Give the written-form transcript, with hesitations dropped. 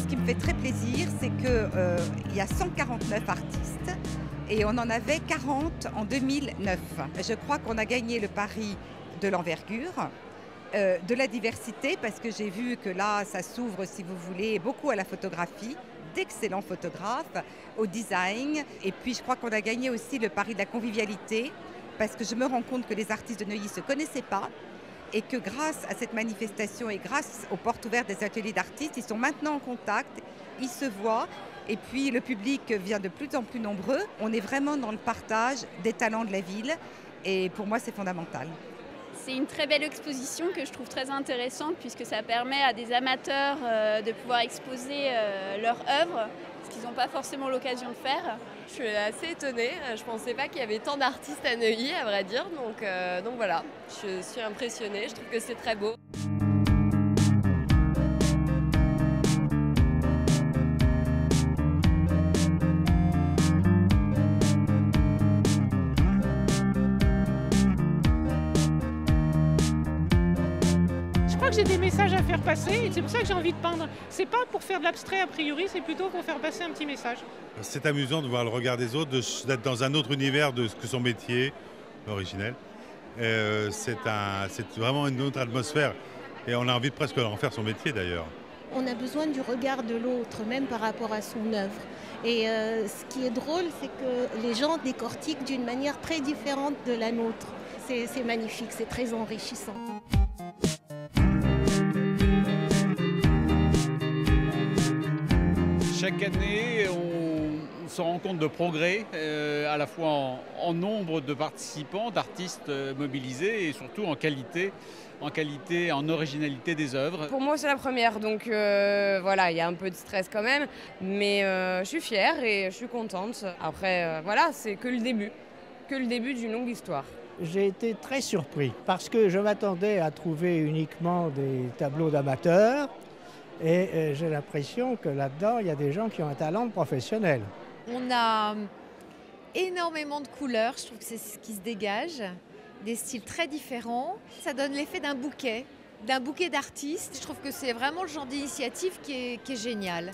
ce qui me fait très plaisir, c'est qu'il y a 149 artistes et on en avait 40 en 2009. Je crois qu'on a gagné le pari de l'envergure, de la diversité, parce que j'ai vu que là, ça s'ouvre, si vous voulez, beaucoup à la photographie, d'excellents photographes, au design. Et puis, je crois qu'on a gagné aussi le pari de la convivialité, parce que je me rends compte que les artistes de Neuilly ne se connaissaient pas et que grâce à cette manifestation et grâce aux portes ouvertes des ateliers d'artistes, ils sont maintenant en contact, ils se voient. Et puis, le public vient de plus en plus nombreux. On est vraiment dans le partage des talents de la ville. Et pour moi, c'est fondamental. C'est une très belle exposition que je trouve très intéressante puisque ça permet à des amateurs de pouvoir exposer leur œuvre, ce qu'ils n'ont pas forcément l'occasion de faire. Je suis assez étonnée, je ne pensais pas qu'il y avait tant d'artistes à Neuilly, à vrai dire, donc voilà, je suis impressionnée, je trouve que c'est très beau. Je crois que j'ai des messages à faire passer et c'est pour ça que j'ai envie de peindre. C'est pas pour faire de l'abstrait a priori, c'est plutôt pour faire passer un petit message. C'est amusant de voir le regard des autres, d'être dans un autre univers de ce que son métier originel. C'est vraiment une autre atmosphère et on a envie de presque en faire son métier d'ailleurs. On a besoin du regard de l'autre, même par rapport à son œuvre. Et ce qui est drôle, c'est que les gens décortiquent d'une manière très différente de la nôtre. C'est magnifique, c'est très enrichissant. Chaque année, on se rend compte de progrès, à la fois en nombre de participants, d'artistes mobilisés et surtout en qualité, en originalité des œuvres. Pour moi, c'est la première, donc voilà, il y a un peu de stress quand même, mais je suis fière et je suis contente. Après, voilà, c'est que le début d'une longue histoire. J'ai été très surpris parce que je m'attendais à trouver uniquement des tableaux d'amateurs. Et j'ai l'impression que là-dedans, il y a des gens qui ont un talent de professionnel. On a énormément de couleurs, je trouve que c'est ce qui se dégage, des styles très différents. Ça donne l'effet d'un bouquet d'artistes. Je trouve que c'est vraiment le genre d'initiative qui est génial.